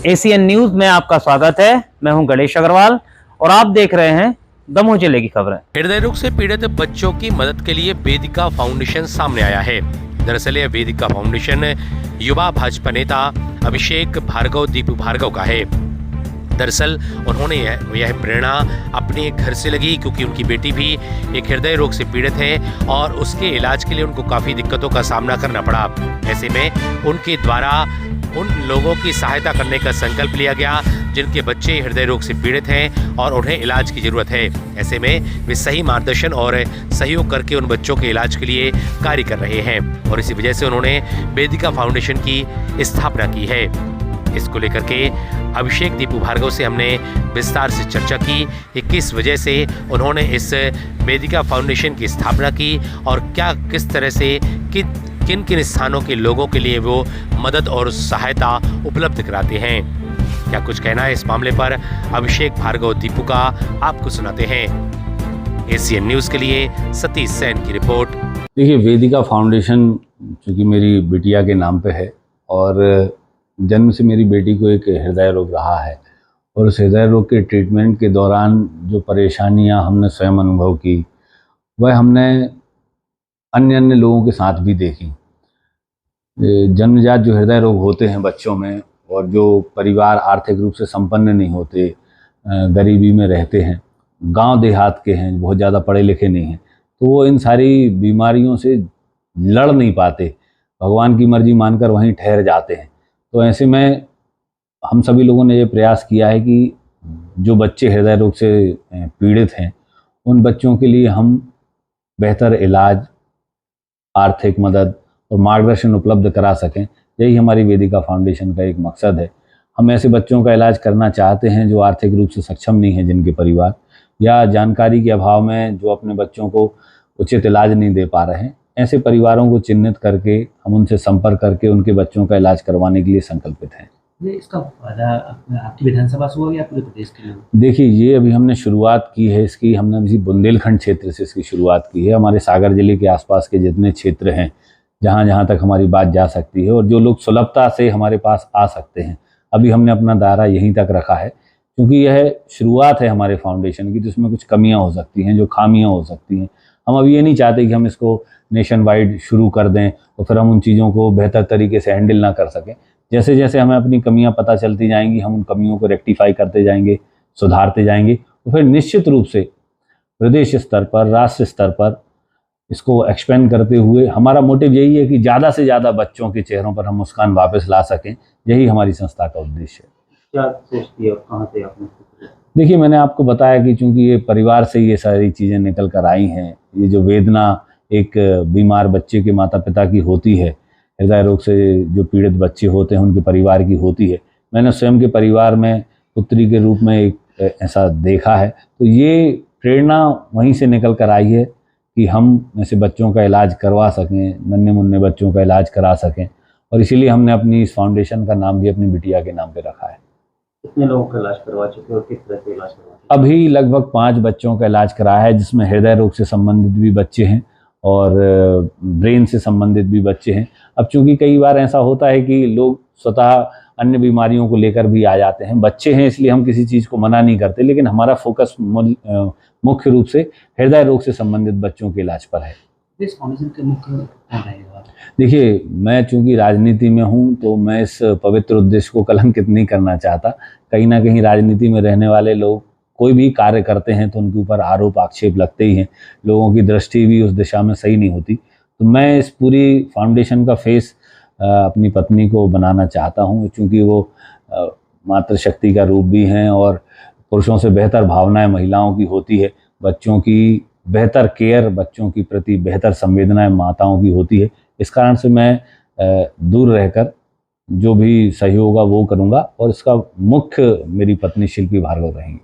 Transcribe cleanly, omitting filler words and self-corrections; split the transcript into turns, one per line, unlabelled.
ACN news में आपका स्वागत है। मैं हूं गणेश अग्रवाल और आप देख रहे हैं दमोह जिले की खबरें।
हृदय रोग से पीड़ित बच्चों की मदद के लिए वेदिका फाउंडेशन सामने आया है। दरअसल यह वेदिका फाउंडेशन युवा भाजपा नेता अभिषेक भार्गव दीपू भार्गव का है। दरअसल उन्होंने यह प्रेरणा अपने घर से लगी, क्योंकि उनकी बेटी भी एक हृदय रोग से पीड़ित है और उसके इलाज के लिए उनको काफी दिक्कतों का सामना करना पड़ा। ऐसे में उनके द्वारा उन लोगों की सहायता करने का संकल्प लिया गया जिनके बच्चे हृदय रोग से पीड़ित हैं और उन्हें इलाज की जरूरत है। ऐसे में वे सही मार्गदर्शन और सहयोग करके उन बच्चों के इलाज के लिए कार्य कर रहे हैं और इसी वजह से उन्होंने वेदिका फाउंडेशन की स्थापना की है। इसको लेकर के अभिषेक दीपू भार्गव से हमने विस्तार से चर्चा की कि किस वजह से उन्होंने इस वेदिका फाउंडेशन की स्थापना की और किस तरह से किन किन स्थानों के लोगों के लिए वो मदद और सहायता उपलब्ध कराते हैं। क्या कुछ कहना है इस मामले पर अभिषेक भार्गव दीपू का, आपको सुनाते हैं। एसीएन न्यूज के लिए सतीश सेन की रिपोर्ट।
देखिए, वेदिका फाउंडेशन चूँकि मेरी बिटिया के नाम पे है और जन्म से मेरी बेटी को एक हृदय रोग रहा है और उस हृदय रोग के ट्रीटमेंट के दौरान जो परेशानियां हमने स्वयं अनुभव की वह हमने अन्य लोगों के साथ भी देखी। जन्मजात जो हृदय रोग होते हैं बच्चों में और जो परिवार आर्थिक रूप से संपन्न नहीं होते, गरीबी में रहते हैं, गांव देहात के हैं, बहुत ज़्यादा पढ़े लिखे नहीं हैं, तो वो इन सारी बीमारियों से लड़ नहीं पाते, भगवान की मर्जी मानकर वहीं ठहर जाते हैं। तो ऐसे में हम सभी लोगों ने ये प्रयास किया है कि जो बच्चे हृदय रोग से पीड़ित हैं उन बच्चों के लिए हम बेहतर इलाज, आर्थिक मदद और मार्गदर्शन उपलब्ध करा सकें। यही हमारी वेदिका फाउंडेशन का एक मकसद है। हम ऐसे बच्चों का इलाज करना चाहते हैं जो आर्थिक रूप से सक्षम नहीं है, जिनके परिवार या जानकारी के अभाव में जो अपने बच्चों को उचित इलाज नहीं दे पा रहे हैं, ऐसे परिवारों को चिन्हित करके हम उनसे संपर्क करके उनके बच्चों का इलाज करवाने के लिए संकल्पित हैं।
ये इसका फायदा आपकी विधानसभा से हुआ या पूरे प्रदेश के लिए?
देखिए, ये अभी हमने शुरुआत की है इसकी, हमने अभी बुंदेलखंड क्षेत्र से इसकी शुरुआत की है। हमारे सागर जिले के आसपास के जितने क्षेत्र हैं जहाँ जहाँ तक हमारी बात जा सकती है और जो लोग सुलभता से हमारे पास आ सकते हैं, अभी हमने अपना दायरा यहीं तक रखा है, क्योंकि यह शुरुआत है हमारे फाउंडेशन की, जिसमें कुछ कमियाँ हो सकती हैं, जो खामियाँ हो सकती हैं। हम अभी ये नहीं चाहते कि हम इसको नेशन वाइड शुरू कर दें और फिर हम उन चीज़ों को बेहतर तरीके से हैंडल ना कर सकें। जैसे जैसे हमें अपनी कमियां पता चलती जाएंगी, हम उन कमियों को रेक्टिफाई करते जाएंगे, सुधारते जाएंगे, तो फिर निश्चित रूप से प्रदेश स्तर पर, राष्ट्र स्तर पर इसको एक्सपेंड करते हुए हमारा मोटिव यही है कि ज़्यादा से ज़्यादा बच्चों के चेहरों पर हम मुस्कान वापस ला सकें। यही हमारी संस्था का उद्देश्य है।
क्या सोचती है और कहाँ से आपने?
देखिए, मैंने आपको बताया कि चूँकि ये परिवार से ये सारी चीज़ें निकल कर आई हैं, ये जो वेदना एक बीमार बच्चे के माता पिता की होती है, हृदय रोग से जो पीड़ित बच्चे होते हैं उनके परिवार की होती है, मैंने स्वयं के परिवार में पुत्री के रूप में एक ऐसा देखा है। तो ये प्रेरणा वहीं से निकल कर आई है कि हम ऐसे बच्चों का इलाज करवा सकें, नन्हे मुन्ने बच्चों का इलाज करा सकें, और इसीलिए हमने अपनी इस फाउंडेशन का नाम भी अपनी बिटिया के नाम पे रखा है।
कितने लोगों का इलाज करवा चुके और किस तरह से इलाज करवा चुके?
अभी लगभग 5 बच्चों का इलाज कराया है, जिसमें हृदय रोग से संबंधित भी बच्चे हैं और ब्रेन से संबंधित भी बच्चे हैं। अब चूंकि कई बार ऐसा होता है कि लोग स्वतः अन्य बीमारियों को लेकर भी आ जाते हैं, बच्चे हैं इसलिए हम किसी चीज़ को मना नहीं करते, लेकिन हमारा फोकस मुख्य रूप से हृदय रोग से संबंधित बच्चों के इलाज पर है।
इस फाउंडेशन के मुख्य कौन रहेगा?
देखिए, मैं चूंकि राजनीति में हूं तो मैं इस पवित्र उद्देश्य को कलंकित नहीं करना चाहता। कहीं ना कहीं राजनीति में रहने वाले लोग कोई भी कार्य करते हैं तो उनके ऊपर आरोप आक्षेप लगते ही हैं, लोगों की दृष्टि भी उस दिशा में सही नहीं होती। तो मैं इस पूरी फाउंडेशन का फेस अपनी पत्नी को बनाना चाहता हूं, क्योंकि वो मातृशक्ति का रूप भी हैं और पुरुषों से बेहतर भावनाएं महिलाओं की होती है, बच्चों की बेहतर केयर, बच्चों की प्रति बेहतर संवेदनाएं माताओं की होती है। इस कारण से मैं दूर रहकर जो भी सहयोग होगा वो करूँगा और इसका मुख्य मेरी पत्नी शिल्पी भार्गव रहेंगी।